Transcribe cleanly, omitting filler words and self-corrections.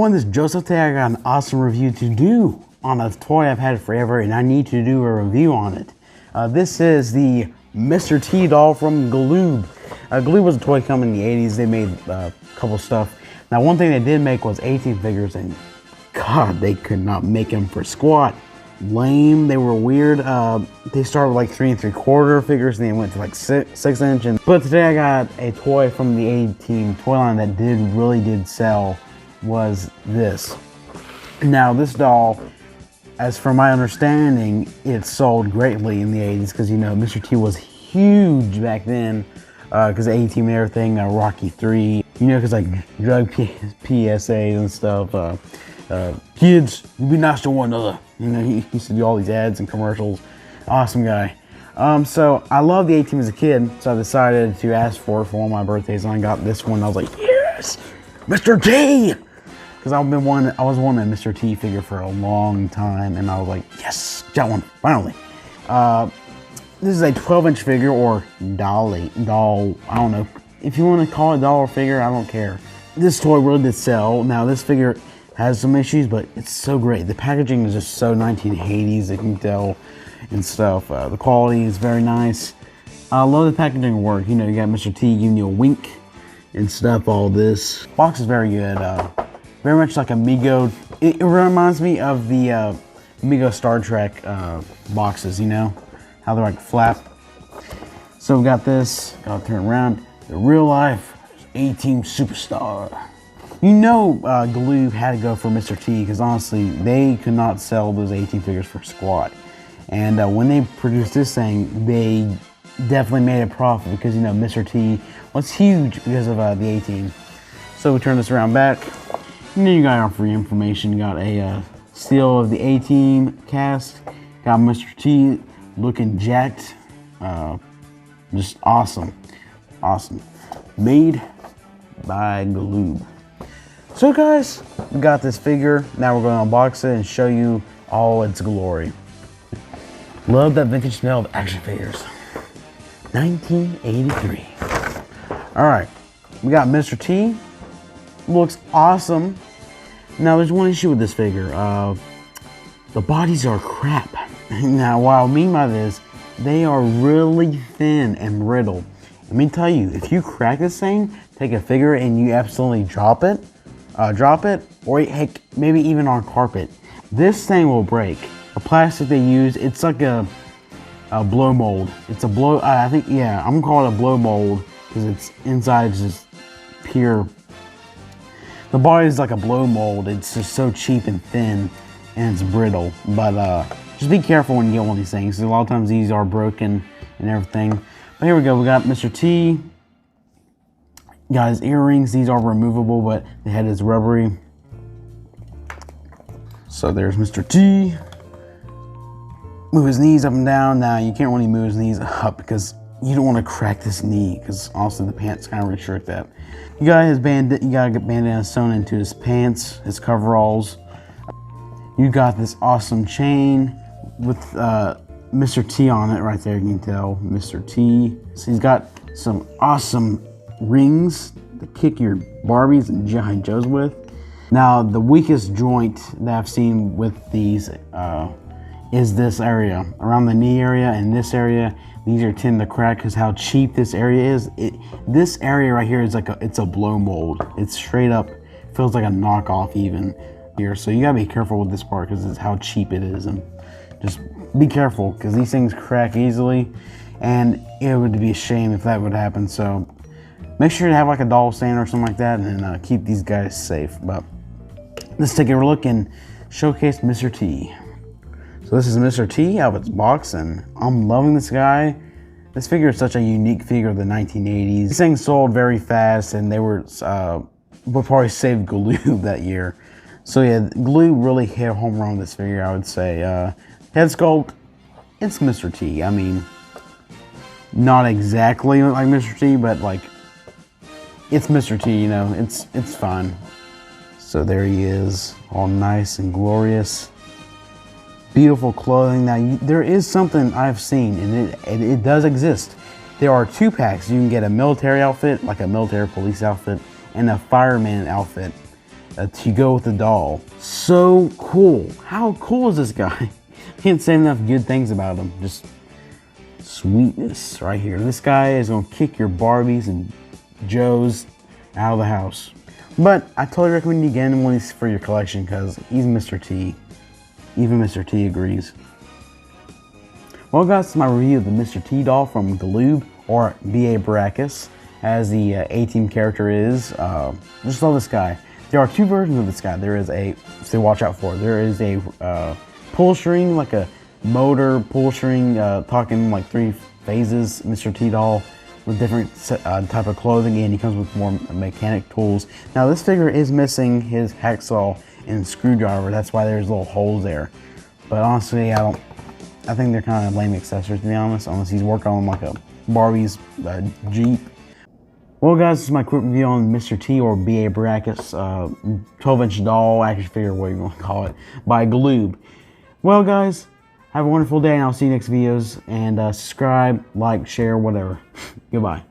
everyone, this is Joseph. Today I got an awesome review to do on a toy I've had forever and I need to do a review on it. This is the Mr.T doll from Galoob. Galoob was a toy company in the 80s. They made a couple stuff. Now one thing they did make was 18 figures, and God, they could not make them for squat. Lame, they were weird. They started with like 3 3/4 figures and they went to like 6 inch. But today I got a toy from the 18 toy line that really did sell, was this. Now this doll, as from my understanding, it sold greatly in the 80s because, you know, Mr.T was huge back then because the A-Team and everything, Rocky 3, you know, because like drug PSAs and stuff. Kids, be nice to one another. You know, he used to do all these ads and commercials. Awesome guy. So I love the A-Team as a kid, so I decided to ask for it for one of my birthdays, and I got this one. I was like, yes, Mr.T! Because I was wanting a Mr.T figure for a long time, and I was like, yes, got one, finally. This is a 12-inch figure, or doll, I don't know. If you want to call it doll or figure, I don't care. This toy really did sell. Now this figure has some issues, but it's so great. The packaging is just so 1980s, you can tell, and stuff. The quality is very nice. I love the packaging work. You know, you got Mr.T giving you a wink and stuff, all this. Box is very good. Very much like Amigo. It reminds me of the Amigo Star Trek boxes, you know? How they're like flap. So we got this, gotta turn around. The real life A-Team superstar. You know, Galoob had to go for Mr.T because honestly, they could not sell those 18 figures for squat. And when they produced this thing, they definitely made a profit because, you know, Mr.T was huge because of the 18. So we turn this around back. And then you got our free information. You got a seal of the A-Team cast. Got Mr.T looking jacked. Just awesome. Awesome. Made by Galoob. So guys, we got this figure. Now we're going to unbox it and show you all its glory. Love that vintage smell of action figures. 1983. All right, we got Mr.T. Looks awesome. Now there's one issue with this figure. The bodies are crap. Now what I mean by this, they are really thin and brittle. Let me tell you, if you crack this thing, take a figure and you absolutely drop it, or heck, maybe even on carpet, this thing will break. The plastic they use, it's like a blow mold. It's a blow, I think, yeah, I'm gonna call it a blow mold because it's inside is just pure. The body is like a blow mold. It's just so cheap and thin and it's brittle. But just be careful when you get one of these things. A lot of times these are broken and everything. But here we go, we got Mr.T. Got his earrings. These are removable, but the head is rubbery. So there's Mr.T. Move his knees up and down. Now you can't really move his knees up because you don't want to crack this knee because also the pants kind of restrict that. You got his you got a bandana sewn into his pants, his coveralls. You got this awesome chain with Mr.T on it right there. You can tell Mr.T. So he's got some awesome rings to kick your Barbies and G.I. Joes with. Now the weakest joint that I've seen with these is this area, around the knee area and this area. These are tend to crack because how cheap this area is. This area right here is like it's a blow mold. It's straight up, feels like a knockoff even here. So you gotta be careful with this part because it's how cheap it is, and just be careful because these things crack easily, and it would be a shame if that would happen. So make sure to have like a doll stand or something like that, and keep these guys safe. But let's take a look and showcase Mr.T. So this is Mr.T out of its box, and I'm loving this guy. This figure is such a unique figure of the 1980s. These things sold very fast, and they were what probably saved Galoob that year. So yeah, Galoob really hit a home run with this figure, I would say. Head sculpt, it's Mr.T. I mean, not exactly like Mr.T, but like, it's Mr.T, you know, it's fine. So there he is, all nice and glorious. Beautiful clothing. Now, there is something I've seen, and it does exist. There are 2 packs. You can get a military outfit, like a military police outfit, and a fireman outfit. to go with the doll. So cool. How cool is this guy? Can't say enough good things about him. Just sweetness right here. This guy is gonna kick your Barbies and Joes out of the house. But I totally recommend you getting one of these for your collection because he's Mr. T. Even Mr. T agrees. Well guys, this is my review of the Mr. T doll from Galoob, or B.A. Baracus, as the A-Team character is. Just love this guy. There are two versions of this guy. There is a, so watch out for it. There is a pull string, like a motor pull string, talking like 3 phases Mr. T doll with different type of clothing, and he comes with more mechanic tools. Now this figure is missing his hacksaw and screwdriver. That's why there's little holes there. But honestly, I think they're kind of lame accessories, to be honest, unless he's working on like a Barbie's Jeep. Well guys, this is my quick review on Mr. T, or B.A. Baracus 12-inch doll, action figure, whatever you want to call it, by Galoob. Well guys, have a wonderful day, and I'll see you next videos, and subscribe, like, share, whatever. Goodbye.